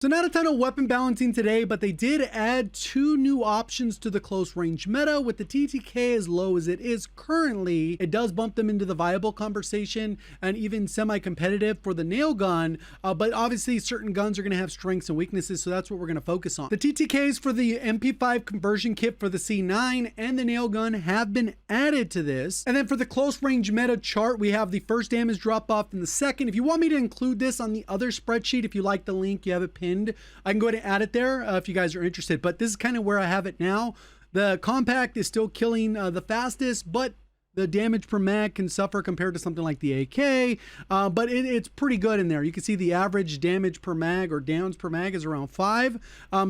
So not a ton of weapon balancing today, but they did add 2 new options to the close range meta. With the TTK as low as it is currently, it does bump them into the viable conversation and even semi-competitive for the nail gun. But obviously certain guns are going to have strengths and weaknesses, so that's what we're going to focus on. The TTKs for the MP5 conversion kit for the C9 and the nail gun have been added to this. And then for the close range meta chart, we have the first damage drop off and the second. If you want me to include this on the other spreadsheet, if you like the link, you have it pinned, I can go ahead and add it there if you guys are interested, but this is kind of where I have it now. The Kompakt is still killing the fastest, but the damage per mag can suffer compared to something like the AK, but it's pretty good in there. You can see the average damage per mag or downs per mag is around 5,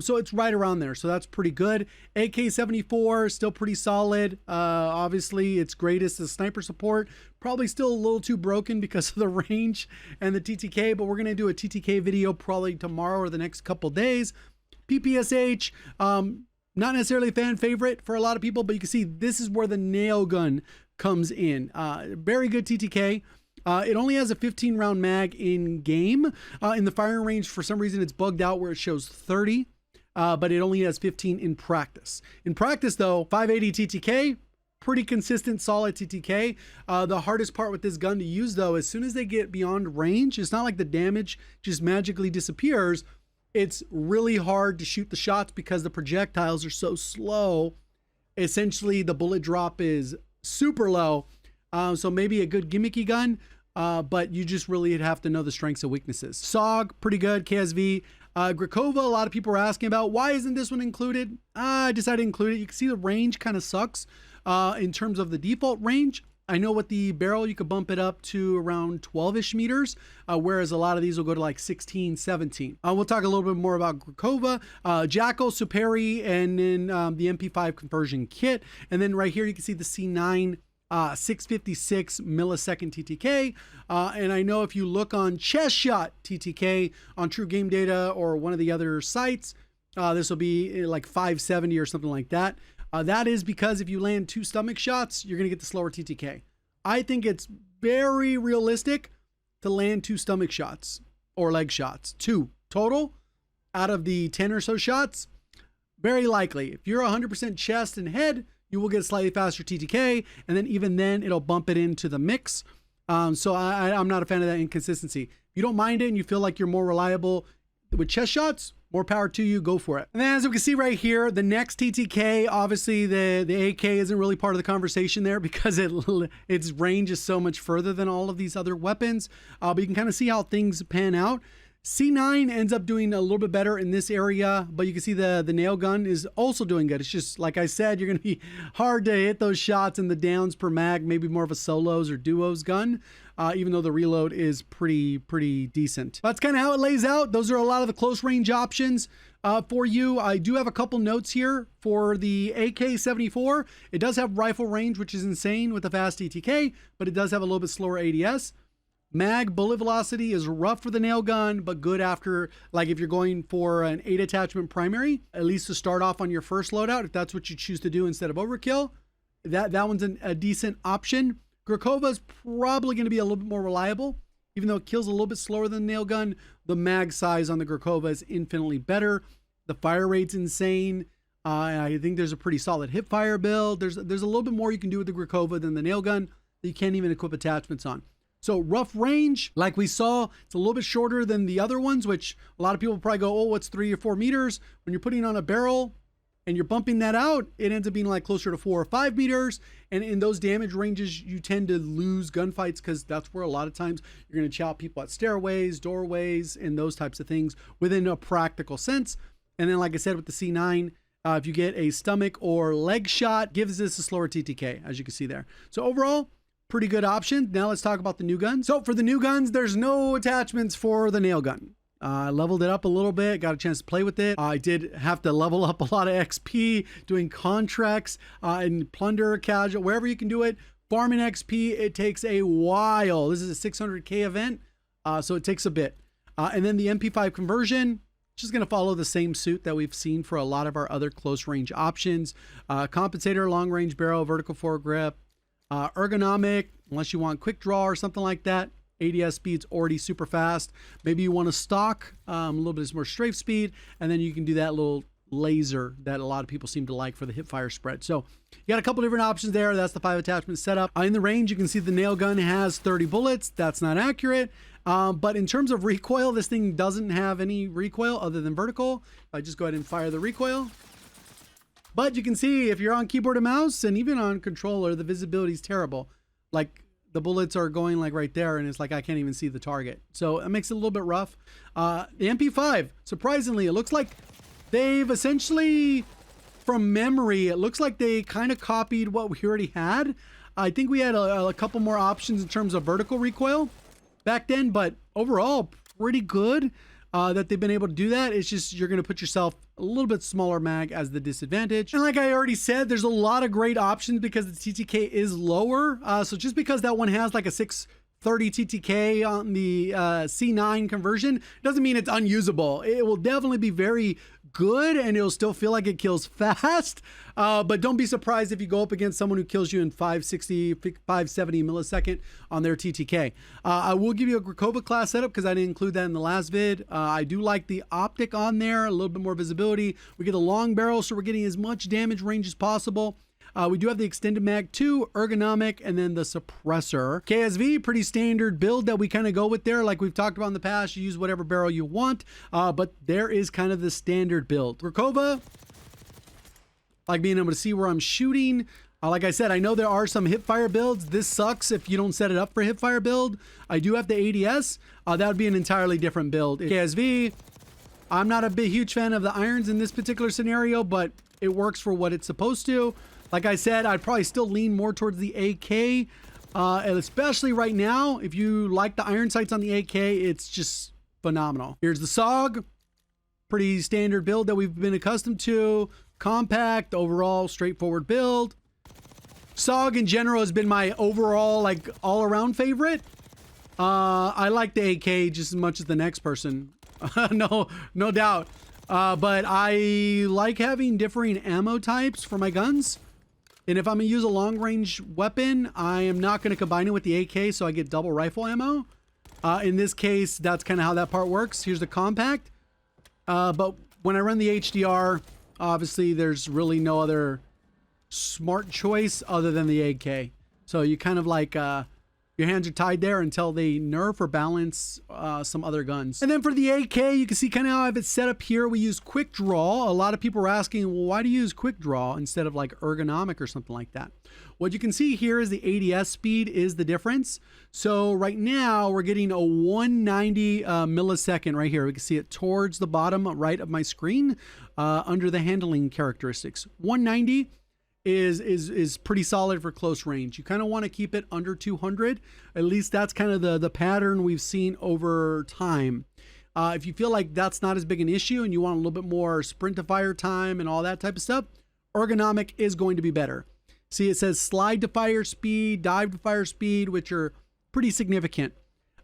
so it's right around there, so that's pretty good. AK-74 still pretty solid. Obviously its greatest is sniper support, probably still a little too broken because of the range and the TTK, but we're going to do a TTK video probably tomorrow or the next couple days. PPSH, not necessarily a fan favorite for a lot of people, but you can see this is where the nail gun comes in. Very good TTK. It only has a 15 round mag in game. In the firing range, for some reason, it's bugged out where it shows 30, but it only has 15 in practice. In practice, though, 580 TTK, pretty consistent, solid TTK. The hardest part with this gun to use, though, as soon as they get beyond range, it's not like the damage just magically disappears. It's really hard to shoot the shots because the projectiles are so slow. Essentially, the bullet drop is super low. So maybe a good gimmicky gun, but you just really have to know the strengths and weaknesses. Saug, pretty good. KSV. Grekhova, a lot of people are asking about, why isn't this one included? I decided to include it. You can see the range kind of sucks in terms of the default range. I know with the barrel, you could bump it up to around 12-ish meters, whereas a lot of these will go to like 16, 17. We'll talk a little bit more about Grekhova, Jackal, Superi, and then the MP5 conversion kit. And then right here, you can see the C9 656 millisecond TTK. And I know if you look on Chest Shot TTK on True Game Data or one of the other sites, this will be like 570 or something like that. That is because if you land 2 stomach shots, you're going to get the slower TTK. I think it's very realistic to land 2 stomach shots or leg shots. 2 total out of the 10 or so shots. Very likely. If you're 100% chest and head, you will get a slightly faster TTK. And then even then, it'll bump it into the mix. So I'm not a fan of that inconsistency. If you don't mind it and you feel like you're more reliable with chest shots, more power to you, go for it. And then as we can see right here, the next TTK, obviously the AK isn't really part of the conversation there because its range is so much further than all of these other weapons. But you can kind of see how things pan out. C9 ends up doing a little bit better in this area, but you can see the nail gun is also doing good. It's just, like I said, you're going to be hard to hit those shots and the downs per mag, maybe more of a solos or duos gun, even though the reload is pretty decent. That's kind of how it lays out. Those are a lot of the close range options for you. I do have a couple notes here for the AK-74. It does have rifle range, which is insane with the fast TTK, but it does have a little bit slower ADS. Mag bullet velocity is rough for the nail gun, but good after, like if you're going for an 8 attachment primary, at least to start off on your first loadout, if that's what you choose to do instead of overkill, that one's a decent option. Grekhova is probably going to be a little bit more reliable, even though it kills a little bit slower than the nail gun. The mag size on the Grekhova is infinitely better. The fire rate's insane. I think there's a pretty solid hip fire build. There's a little bit more you can do with the Grekhova than the nail gun that you can't even equip attachments on. So rough range, like we saw, it's a little bit shorter than the other ones, which a lot of people probably go, oh, what's 3 or 4 meters? When you're putting on a barrel and you're bumping that out, it ends up being like closer to 4 or 5 meters. And in those damage ranges, you tend to lose gunfights because that's where a lot of times you're going to chop people at stairways, doorways, and those types of things within a practical sense. And then, like I said, with the C9, if you get a stomach or leg shot, gives this a slower TTK, as you can see there. So overall, pretty good option. Now let's talk about the new guns. So for the new guns, there's no attachments for the nail gun. I leveled it up a little bit, got a chance to play with it. I did have to level up a lot of XP doing contracts and plunder, casual, wherever you can do it. Farming XP, it takes a while. This is a 600K event, so it takes a bit. And then the MP5 conversion, just going to follow the same suit that we've seen for a lot of our other close range options. Compensator, long range barrel, vertical foregrip. Ergonomic, unless you want quick draw or something like that, ADS speed's already super fast. Maybe you want to stock a little bit more strafe speed, and then you can do that little laser that a lot of people seem to like for the hip fire spread. So you got a couple different options there. That's the 5 attachment setup. In the range, you can see the nail gun has 30 bullets. That's not accurate. But in terms of recoil, this thing doesn't have any recoil other than vertical. If I just go ahead and fire the recoil. But you can see if you're on keyboard and mouse and even on controller, the visibility is terrible. Like the bullets are going like right there, and it's like I can't even see the target. So it makes it a little bit rough. The MP5, surprisingly, it looks like they've essentially, from memory, it looks like they kind of copied what we already had. I think we had a couple more options in terms of vertical recoil back then, but overall, pretty good that they've been able to do that. It's just you're going to put yourself a little bit smaller mag as the disadvantage. And like I already said, there's a lot of great options because the TTK is lower. So just because that one has like a 630 TTK on the C9 conversion doesn't mean it's unusable. It will definitely be very good and it'll still feel like it kills fast. But don't be surprised if you go up against someone who kills you in 560, 570 millisecond on their TTK. I will give you a Grekhova class setup because I didn't include that in the last vid. I do like the optic on there, a little bit more visibility. We get a long barrel, so we're getting as much damage range as possible. We do have the extended mag 2, ergonomic, and then the suppressor. KSV, pretty standard build that we kind of go with there. Like we've talked about in the past, you use whatever barrel you want, but there is kind of the standard build. Grekhova, like being able to see where I'm shooting. Like I said, I know there are some hipfire builds. This sucks if you don't set it up for hipfire build. I do have the ADS. That would be an entirely different build. KSV, I'm not a big huge fan of the irons in this particular scenario, but it works for what it's supposed to. Like I said, I'd probably still lean more towards the AK, and especially right now, if you like the iron sights on the AK, it's just phenomenal. Here's the Saug, pretty standard build that we've been accustomed to. Compact, overall, straightforward build. Saug in general has been my overall, like, all-around favorite. I like the AK just as much as the next person. No doubt. But I like having differing ammo types for my guns. And if I'm going to use a long-range weapon, I am not going to combine it with the AK, so I get double rifle ammo. In this case, that's kind of how that part works. Here's the compact. But when I run the HDR, obviously there's really no other smart choice other than the AK. So you kind of like... your hands are tied there until they nerf or balance some other guns. And then for the AK, you can see kind of how I have it set up here. We use quick draw. A lot of people are asking, well, why do you use quick draw instead of like ergonomic or something like that? What you can see here is the ADS speed is the difference. So right now we're getting a 190 millisecond right here. We can see it towards the bottom right of my screen under the handling characteristics. 190 is pretty solid for close range. You kind of want to keep it under 200. At least that's kind of the pattern we've seen over time. If you feel like that's not as big an issue and you want a little bit more sprint to fire time and all that type of stuff, ergonomic is going to be better. See, it says slide to fire speed, dive to fire speed, which are pretty significant.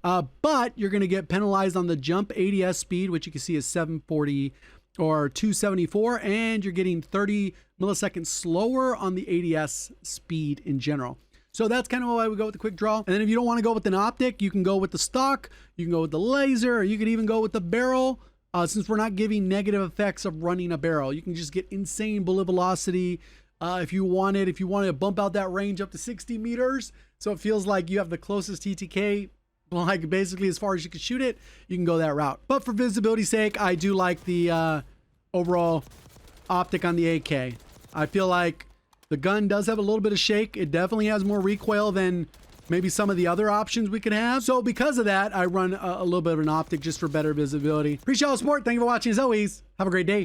But you're going to get penalized on the jump ADS speed, which you can see is 740 or 274, and you're getting 30 milliseconds slower on the ADS speed in general. So that's kind of why we go with the quick draw. And then if you don't want to go with an optic, you can go with the stock, you can go with the laser, or you could even go with the barrel. Since we're not giving negative effects of running a barrel, you can just get insane bullet velocity if you want to bump out that range up to 60 meters. So it feels like you have the closest TTK, like basically as far as you can shoot it, you can go that route. But for visibility's sake, I do like the overall optic on the AK. I feel like the gun does have a little bit of shake. It definitely has more recoil than maybe some of the other options we could have. So because of that, I run a little bit of an optic just for better visibility. Appreciate all the support. Thank you for watching as always. Have a great day.